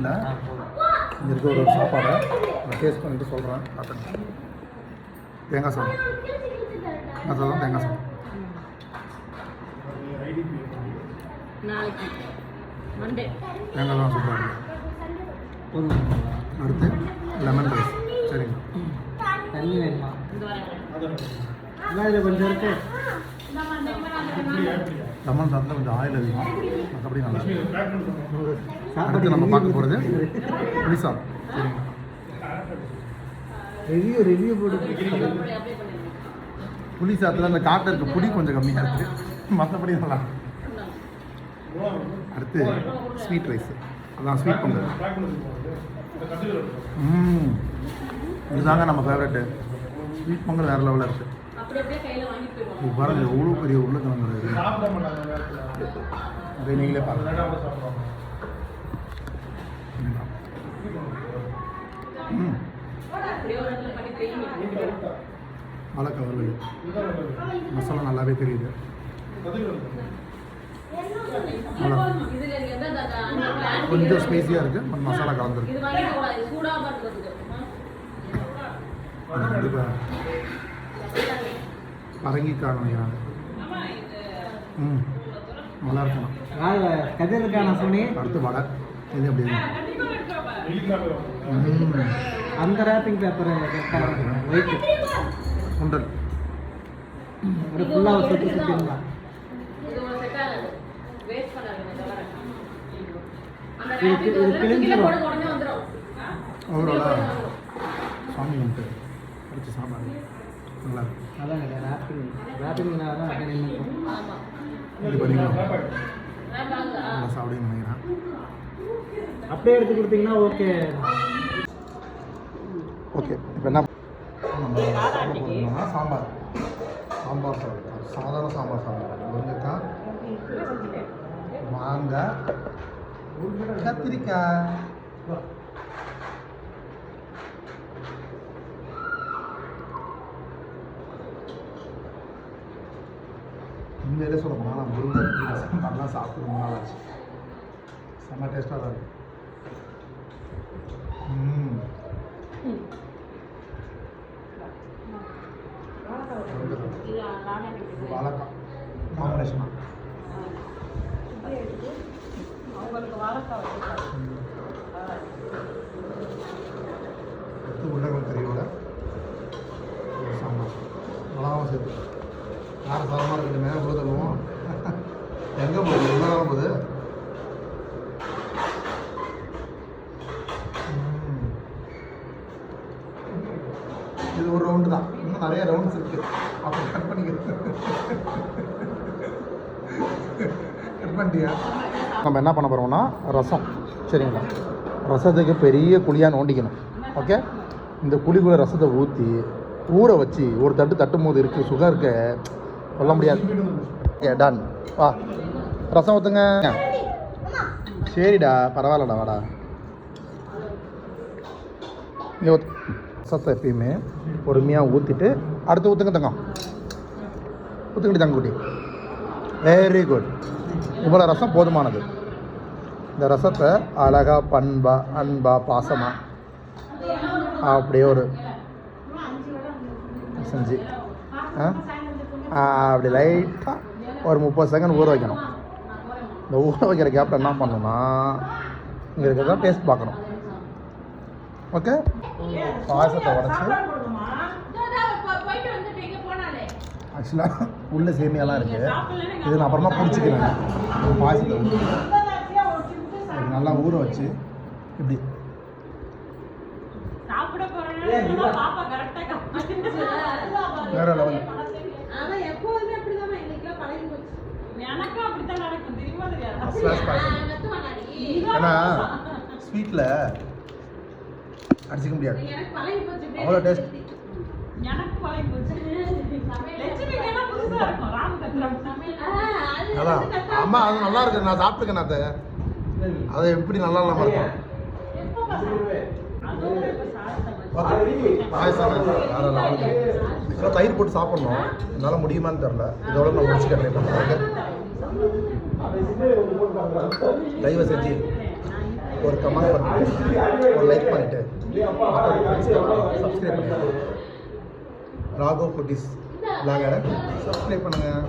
இல்லை. இங்கே இருக்க ஒரு சாப்பாடை நான் டேஸ்ட் பண்ணிட்டு சொல்கிறேன். பார்த்துங்க. தேங்காய் சாதம், அதுதான் தேங்காய் சாதம். தேங்காய் தான் சூப்பராக இருக்குது. அடுத்து லெமன் ரைஸ். சரிங்க. தண்ணி வேணுமா? இதில் கொஞ்சம் இருக்கு. லெமன் சாதத்தில் கொஞ்சம் ஆயில் அதிகம், மற்றபடி நல்லா இருக்கு. அடுத்து நம்ம பார்க்க போகிறது புளி சாதம். சரிங்க. ரிவ்யூ போட்டு புளி சாதத்தில் அந்த காட்டில் இருக்க புளி கொஞ்சம் கம்மியாக இருக்குது, மற்றபடி நல்லா. அடுத்து ஸ்வீட் ரைஸ், அதான் ஸ்வீட் பொங்கல். இதுதாங்க நம்ம ஃபேவரெட்டு. ஸ்வீட் பொங்கல் வேறு லெவலில் இருக்குது. இது பாருங்க, எவ்வளோ பெரிய உருளைக்கிழங்கு இருக்குது. அதை நீங்களே பாருங்க. வாழைக்காய் வறுவல் மசாலா நல்லாவே தெரியுது. கொஞ்சம் ஸ்பைஸியாக இருக்குது, கொஞ்சம் மசாலா கலந்துருக்கு. கண்டிப்பாக பரங்கிக்காய் நினைக்கிறாங்க. நல்லா இருக்கணும். கதிர்கான சொன்னி. அடுத்து வடை. இது எப்படி அந்த ரேப்பிங் பேப்பர் ஒயிட் சுண்டல் ஒரு ஃபுல்லாக சுற்றி சுற்றிங்களா? இது கிழிஞ்சிடும். ஓவராலாக சாமி வந்துட்டு அடித்து சாப்பாடு நல்லா இருக்கும். அதான் ரேப்பிங்னால தான் அப்படியே நின்றுக்கும். இது பண்ணிக்கலாம், நல்லா சாப்பிடுன்னு நினைக்கிறேன். அப்படியே எடுத்து கொடுத்தீங்கன்னா ஓகே. ஓகே, இப்போ என்ன நம்ம சாப்பிட போகிறோம்னா சாம்பார் சாதம், சாதாரண சாம்பார் சாதம். முருங்கைக்காய், மாங்காய், கத்திரிக்காய். உண்மையிலே சொல்ல போனால் நான் முருங்கை சாம்பார்லாம் சாப்பிட்டு ரொம்ப நாள் ஆச்சு. செம்ம டேஸ்ட்டாக தான் இருக்குது. வாழைக்காய் காம்பினேஷனா உருளைக்கிழங்கு கறியோட சாம்பார் நல்லாவும் சேர்த்து வேறு சாதமாக இருக்கட்டுமே. உள்ள தருவோம். எங்கே போகுது? என்ன போகுது? இது ஒரு ரவுண்டு தான், இன்னும் நிறைய ரவுண்ட்ஸ் இருக்குது. அப்போ கட் பண்ணிட்டியா? நம்ம என்ன பண்ண போகிறோம்னா ரசம். சரிங்களா? ரசத்துக்கு பெரிய குழியாக நோண்டிக்கணும். ஓகே, இந்த குழிக்குள்ள ரசத்தை ஊற்றி ஊற வச்சு ஒரு தட்டும் போது இருக்குது சுகர் இருக்க சொல்ல முடியாது. டன். வா ரசம் ஊற்றுங்க. சரிடா, பரவாயில்லடா, வாடா. இங்கே ரசத்தை எப்பயுமே பொறுமையாக ஊற்றிட்டு அடுத்து ஊற்றுங்க தங்கம். ஊற்றுக்கிட்டு தங்கக்குட்டி. Very good. இவ்வளோ ரசம் போதுமானது. இந்த ரசத்தை அழகாக அன்பா பாசமாக அப்படியே ஒரு செஞ்சு அப்படி லைட்டாக ஒரு 30 செகண்ட் ஊற வைக்கணும். இந்த ஊற வைக்கிற கேப்பில் என்ன பண்ணணும்னா இங்கே இருக்கிறதான் டேஸ்ட் பார்க்கணும். ஓகே, பாயசத்தை உடச்சி ஆக்சுவலாக உள்ள சேமியாலாம் இருக்குது. இது நான் அப்புறமா குடிச்சிக்கிறேன். பாயசத்தை ஊற்றி நல்லா ஊற வச்சு இப்படி வேற லெவல். ஏன்னா ஸ்வீட்டில் அடிச்சிக்க முடியாது, அவ்வளோ டேஸ்ட். அதான் அம்மா அது நல்லா இருக்கு, நான் சாப்பிட்டுக்கேன். அது எப்படி நல்லா இல்லாமல் இருக்கும். பாயசம் வேறு லெவலுக்கு. இதெல்லாம் தயிர் போட்டு சாப்பிட்ணும். என்னால் முடியுமான்னு தெரில. இதோட நான் முடிச்சுக்க ட்ரை பண்ணுறேன். தயவு செஞ்சு ஒரு கமெண்ட் பண்ணிட்டு ஒரு லைக் பண்ணிவிட்டு சப்ஸ்கிரைப் பண்ணுங்கள். ராகவ் ஃபுட்டிஸ் பிளாகரை சப்ஸ்கிரைப் பண்ணுங்கள்.